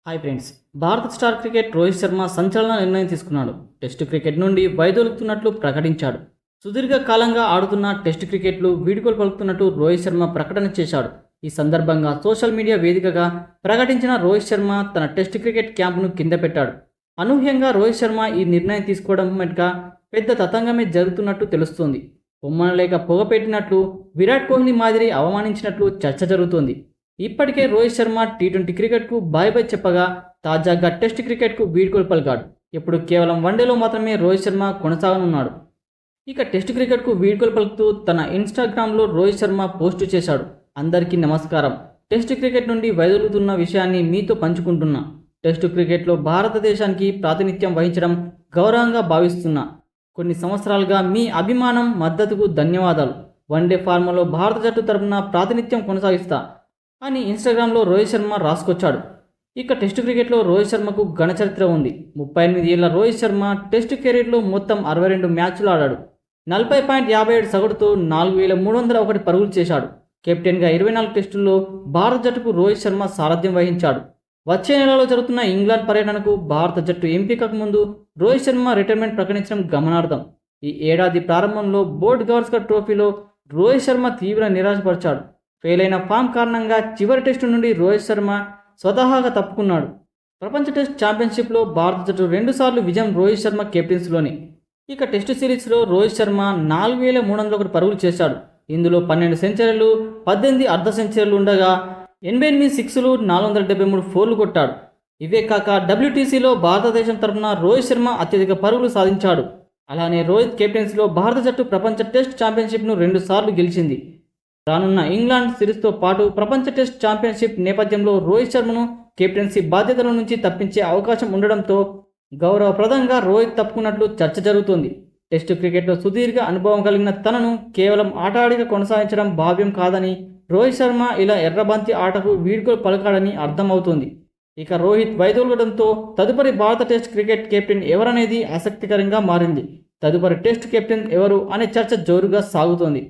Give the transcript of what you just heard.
Hi friends. భారత star cricket Rohit Sharma సంచలన నిర్ణయం తీసుకున్నాడు. టెస్ట్ క్రికెట్ నుండి వైదొలుగుతున్నట్లు ప్రకటించాడు. సుదీర్ఘ కాలంగా ఆడుతున్న టెస్ట్ క్రికెట్లు వీడ్కోలు పలుకుతున్నట్టు రోహిత్ శర్మ ప్రకటన చేశాడు. ఈ సందర్భంగా సోషల్ మీడియా వేదికగా ప్రకటించిన రోహిత్ శర్మ తన టెస్ట్ క్రికెట్ క్యాంపును కింద పెట్టాడు. అనూహ్యంగా రోహిత్ శర్మ ఈ నిర్ణయం తీసుకోవడం వెనుక పెద్ద తతంగమే జరుగుతున్నట్టు తెలుస్తోంది. బొమ్మను లేక పొగ పెట్టినట్లు, విరాట్ కోహ్లీ మాదిరి అవమానించినట్లు చర్చ జరుగుతోంది. ఇప్పటికే రోహిత్ శర్మ టీ20 క్రికెట్కు బాయ్ బాయ్ చెప్పగా తాజాగా టెస్ట్ క్రికెట్కు వీడ్కోలు పలికాడు. ఇప్పుడు కేవలం వన్డేలో మాత్రమే రోహిత్ శర్మ కొనసాగనున్నాడు. ఇక టెస్ట్ క్రికెట్కు వీడ్కోలు పలుకుతూ తన ఇన్స్టాగ్రామ్లో రోహిత్ శర్మ పోస్టు చేశాడు. అందరికీ నమస్కారం. టెస్ట్ క్రికెట్ నుండి వైదొలుగుతున్న విషయాన్ని మీతో పంచుకుంటున్నా. టెస్ట్ క్రికెట్లో భారతదేశానికి ప్రాతినిధ్యం వహించడం గౌరవంగా భావిస్తున్నా. కొన్ని సంవత్సరాలుగా మీ అభిమానం, మద్దతుకు ధన్యవాదాలు. వన్డే ఫార్మాలో భారత జట్టు తరపున ప్రాతినిధ్యం కొనసాగిస్తా అని ఇన్స్టాగ్రామ్లో రోహిత్ శర్మ రాసుకొచ్చాడు. ఇక టెస్ట్ క్రికెట్లో రోహిత్ శర్మకు ఘన చరిత్ర ఉంది. 38 ఏళ్ల రోహిత్ శర్మ టెస్ట్ కెరీర్లో మొత్తం 62 మ్యాచ్లు ఆడాడు. 40.57 సగటుతో 4301 పరుగులు చేశాడు. కెప్టెన్గా 24 టెస్టుల్లో భారత జట్టుకు రోహిత్ శర్మ సారథ్యం వహించాడు. వచ్చే నెలలో జరుగుతున్న ఇంగ్లాండ్ పర్యటనకు భారత జట్టు ఎంపికకు ముందు రోహిత్ శర్మ రిటైర్మెంట్ ప్రకటించడం గమనార్థం. ఈ ఏడాది ప్రారంభంలో బోర్డ్ గవాస్కర్ ట్రోఫీలో రోహిత్ శర్మ తీవ్ర నిరాశపరిచాడు. ఫెయిల్ అయిన ఫామ్ కారణంగా చివరి టెస్టు నుండి రోహిత్ శర్మ స్వతహాగా తప్పుకున్నాడు. ప్రపంచ టెస్ట్ ఛాంపియన్షిప్లో భారత జట్టు 2 సార్లు విజయం రోహిత్ శర్మ కెప్టెన్సీలోనే. ఇక టెస్ట్ సిరీస్లో రోహిత్ శర్మ 4301 పరుగులు చేశాడు. ఇందులో 12 సెంచరీలు, 18 అర్ధ సెంచరీలు ఉండగా 88 సిక్స్లు, 473 ఫోర్లు కొట్టాడు. ఇవే కాక WTCలో భారతదేశం తరఫున రోహిత్ శర్మ అత్యధిక పరుగులు సాధించాడు. అలానే రోహిత్ కెప్టెన్సీలో భారత జట్టు ప్రపంచ టెస్ట్ ఛాంపియన్షిప్ను 2 సార్లు గెలిచింది. రానున్న ఇంగ్లాండ్ సిరీస్తో పాటు ప్రపంచ టెస్ట్ ఛాంపియన్షిప్ నేపథ్యంలో రోహిత్ శర్మను కెప్టెన్సీ బాధ్యతల నుంచి తప్పించే అవకాశం ఉండడంతో గౌరవప్రదంగా రోహిత్ తప్పుకున్నట్లు చర్చ జరుగుతోంది. టెస్ట్ క్రికెట్లో సుదీర్ఘ అనుభవం కలిగిన తనను కేవలం ఆటగాడిగా కొనసాగించడం భావ్యం కాదని, రోహిత్ శర్మ ఇలా ఎర్రబంతి ఆటకు వీడ్కోలు పలకాడని అర్థమవుతోంది. ఇక రోహిత్ వైదొలగడంతో తదుపరి భారత టెస్ట్ క్రికెట్ కెప్టెన్ ఎవరనేది ఆసక్తికరంగా మారింది. తదుపరి టెస్ట్ కెప్టెన్ ఎవరు అనే చర్చ జోరుగా సాగుతోంది.